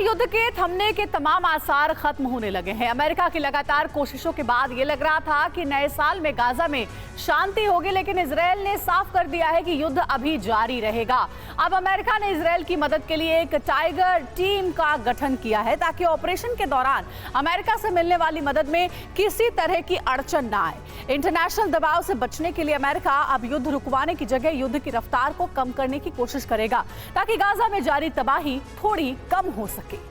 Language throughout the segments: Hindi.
युद्ध के थमने के तमाम आसार खत्म होने लगे हैं। अमेरिका की लगातार कोशिशों के बाद ये लग रहा था कि नए साल में गाजा में शांति होगी, लेकिन इजरायल ने साफ कर दिया है कि युद्ध अभी जारी रहेगा। अब अमेरिका ने इजरायल की मदद के लिए एक टाइगर टीम का गठन किया है ताकि ऑपरेशन के दौरान अमेरिका से मिलने वाली मदद में किसी तरह की अड़चन ना आए। इंटरनेशनल दबाव से बचने के लिए अमेरिका अब युद्ध रुकवाने की जगह युद्ध की रफ्तार को कम करने की कोशिश करेगा ताकि गाजा में जारी तबाही थोड़ी कम हो सके।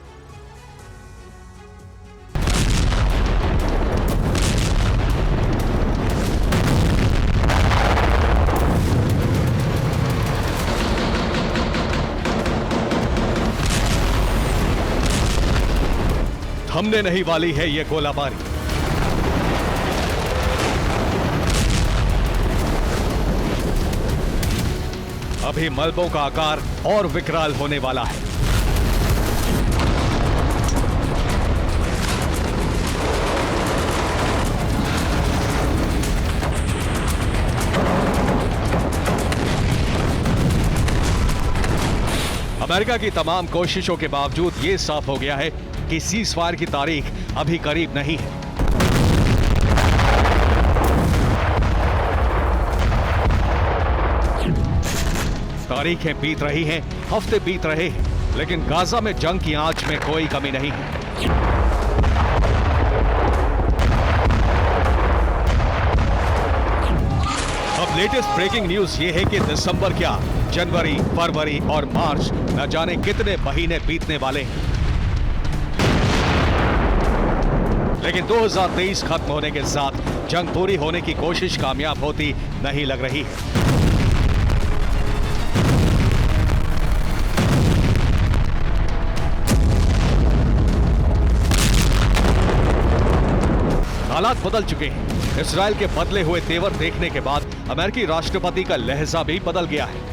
थमने नहीं वाली है ये गोलाबारी। अभी मलबों का आकार और विकराल होने वाला है। अमेरिका की तमाम कोशिशों के बावजूद यह साफ हो गया है कि सीज़फायर की तारीख अभी करीब नहीं है। तारीखें बीत रही हैं, हफ्ते बीत रहे हैं, लेकिन गाजा में जंग की आंच में कोई कमी नहीं है। अब लेटेस्ट ब्रेकिंग न्यूज ये है कि दिसंबर क्या, जनवरी, फरवरी और मार्च न जाने कितने महीने बीतने वाले हैं, लेकिन 2023 खत्म होने के साथ जंग पूरी होने की कोशिश कामयाब होती नहीं लग रही है। हालात बदल चुके हैं। इजरायल के बदले हुए तेवर देखने के बाद अमेरिकी राष्ट्रपति का लहजा भी बदल गया है।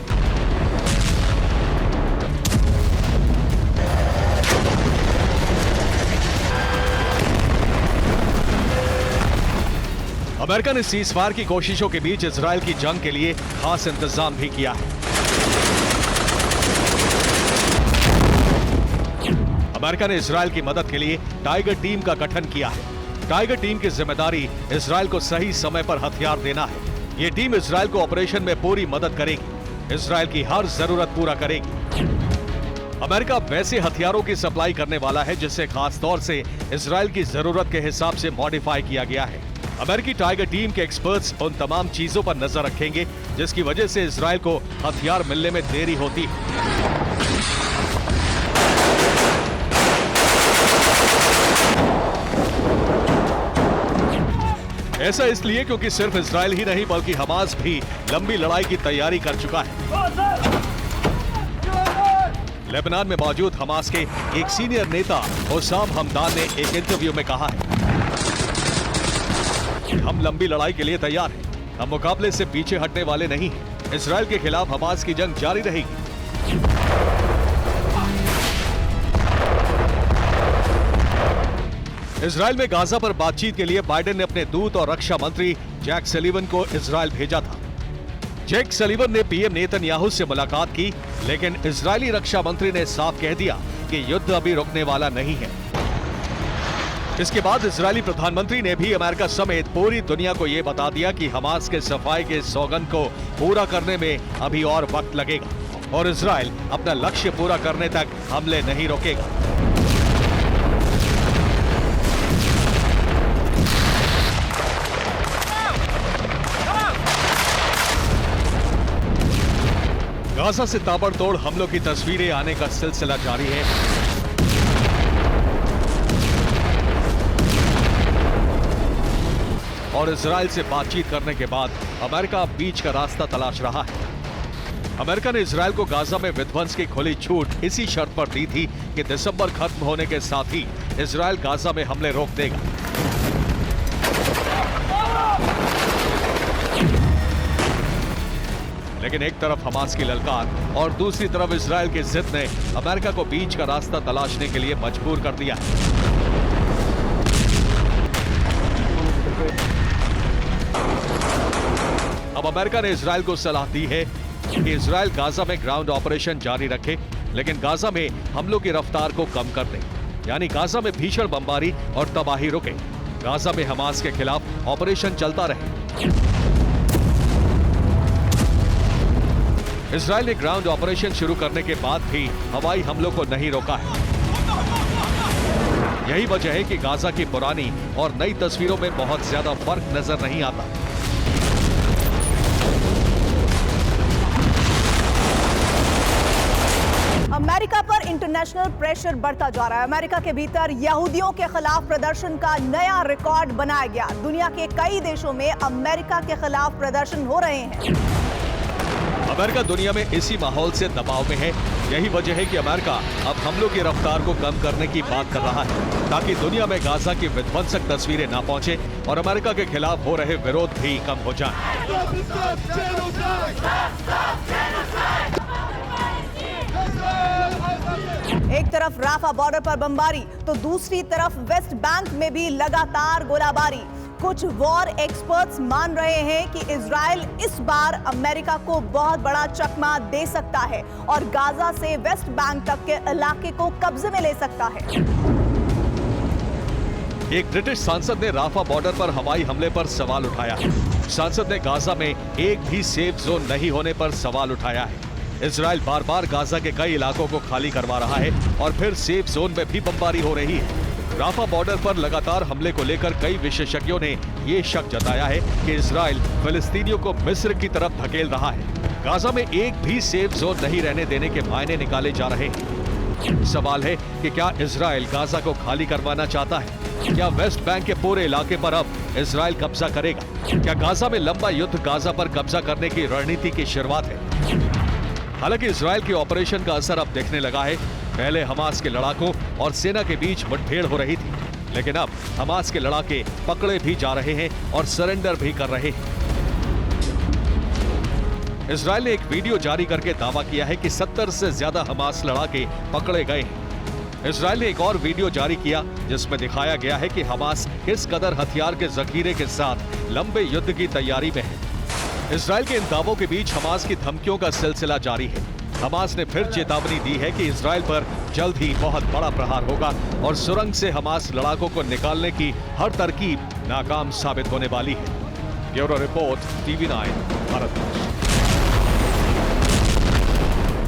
अमेरिका ने सीज़फायर की कोशिशों के बीच इजरायल की जंग के लिए खास इंतजाम भी किया है। अमेरिका ने इजरायल की मदद के लिए टाइगर टीम का गठन किया है। टाइगर टीम की जिम्मेदारी इजरायल को सही समय पर हथियार देना है। यह टीम इजरायल को ऑपरेशन में पूरी मदद करेगी, इजरायल की हर जरूरत पूरा करेगी। अमेरिका वैसे हथियारों की सप्लाई करने वाला है जिसे खास तौर से इजरायल की जरूरत के हिसाब से मॉडिफाई किया गया है। अमेरिकी टाइगर टीम के एक्सपर्ट्स उन तमाम चीजों पर नजर रखेंगे जिसकी वजह से इजरायल को हथियार मिलने में देरी होती है। ऐसा इसलिए क्योंकि सिर्फ इजरायल ही नहीं बल्कि हमास भी लंबी लड़ाई की तैयारी कर चुका है। लेबनान में मौजूद हमास के एक सीनियर नेता हुसाम हमदान ने एक इंटरव्यू में कहा है, हम लंबी लड़ाई के लिए तैयार हैं। हम मुकाबले से पीछे हटने वाले नहीं हैं। इजरायल के खिलाफ हमास की जंग जारी रहेगी। इजरायल में गाजा पर बातचीत के लिए बाइडेन ने अपने दूत और रक्षा मंत्री जैक सलीवन को इजरायल भेजा था। जैक सलीवन ने पीएम नेतन्याहू से मुलाकात की, लेकिन इजरायली रक्षा मंत्री ने साफ कह दिया कि युद्ध अभी रुकने वाला नहीं है। इसके बाद इजरायली प्रधानमंत्री ने भी अमेरिका समेत पूरी दुनिया को यह बता दिया कि हमास के सफाई के सौगंध को पूरा करने में अभी और वक्त लगेगा और इजरायल अपना लक्ष्य पूरा करने तक हमले नहीं रोकेगा। गाजा से ताबड़तोड़ हमलों की तस्वीरें आने का सिलसिला जारी है। और इजरायल से बातचीत करने के बाद अमेरिका बीच का रास्ता तलाश रहा है। अमेरिका ने इजरायल को गाजा में विध्वंस की खुली छूट इसी शर्त पर दी थी कि दिसंबर खत्म होने के साथ ही इजरायल गाजा में हमले रोक देगा। लेकिन एक तरफ हमास की ललकार और दूसरी तरफ इजरायल की जिद ने अमेरिका को बीच का रास्ता तलाशने के लिए मजबूर कर दिया है। अब अमेरिका ने इजरायल को सलाह दी है कि इजरायल गाजा में ग्राउंड ऑपरेशन जारी रखे लेकिन गाजा में हमलों की रफ्तार को कम कर दे, यानी गाजा में भीषण बमबारी और तबाही रुके, गाजा में हमास के खिलाफ ऑपरेशन चलता रहे। इजराइल ने ग्राउंड ऑपरेशन शुरू करने के बाद भी हवाई हमलों को नहीं रोका है। यही वजह है कि गाजा की पुरानी और नई तस्वीरों में बहुत ज्यादा फर्क नजर नहीं आता। अमेरिका पर इंटरनेशनल प्रेशर बढ़ता जा रहा है। अमेरिका के भीतर यहूदियों के खिलाफ प्रदर्शन का नया रिकॉर्ड बनाया गया। दुनिया के कई देशों में अमेरिका के खिलाफ प्रदर्शन हो रहे हैं। अमेरिका दुनिया में इसी माहौल से दबाव में है। यही वजह है कि अमेरिका अब हमलों की रफ्तार को कम करने की बात कर रहा है, ताकि दुनिया में गाजा की विध्वंसक तस्वीरें ना पहुंचे और अमेरिका के खिलाफ हो रहे विरोध भी कम हो जाए। एक तरफ राफा बॉर्डर पर बमबारी तो दूसरी तरफ वेस्ट बैंक में भी लगातार गोलाबारी। कुछ वॉर एक्सपर्ट्स मान रहे हैं कि इजराइल इस बार अमेरिका को बहुत बड़ा चकमा दे सकता है और गाजा से वेस्ट बैंक तक के इलाके को कब्जे में ले सकता है। एक ब्रिटिश सांसद ने राफा बॉर्डर पर हवाई हमले पर सवाल उठाया है। सांसद ने गाजा में एक भी सेफ जोन नहीं होने पर सवाल उठाया है। इजराइल बार बार गाजा के कई इलाकों को खाली करवा रहा है और फिर सेफ जोन में भी बमबारी हो रही है। राफा बॉर्डर पर लगातार हमले को लेकर कई विशेषज्ञों ने ये शक जताया है कि इजराइल फिलिस्तीनियों को मिस्र की तरफ धकेल रहा है। गाजा में एक भी सेफ जोन नहीं रहने देने के मायने निकाले जा रहे हैं। सवाल है कि क्या इजराइल गाजा को खाली करवाना चाहता है? क्या वेस्ट बैंक के पूरे इलाके पर अब इजराइल कब्जा करेगा? क्या गाजा में लंबा युद्ध गाजा पर कब्जा करने की रणनीति की शुरुआत है? हालांकि इजराइल के ऑपरेशन का असर अब दिखने लगा है। पहले हमास के लड़ाकों और सेना के बीच मुठभेड़ हो रही थी, लेकिन अब हमास के लड़ाके पकड़े भी जा रहे हैं और सरेंडर भी कर रहे हैं। इजराइल ने एक वीडियो जारी करके दावा किया है कि 70 से ज्यादा हमास लड़ाके पकड़े गए हैं। इजराइल ने एक और वीडियो जारी किया जिसमें दिखाया गया है कि हमास किस कदर हथियार के जखीरे के साथ लंबे युद्ध की तैयारी में है। इजराइल के इन दावों के बीच हमास की धमकियों का सिलसिला जारी है। हमास ने फिर चेतावनी दी है कि इजराइल पर जल्द ही बहुत बड़ा प्रहार होगा और सुरंग से हमास लड़ाकों को निकालने की हर तरकीब नाकाम साबित होने वाली है। Bureau report, TV9, Bharat.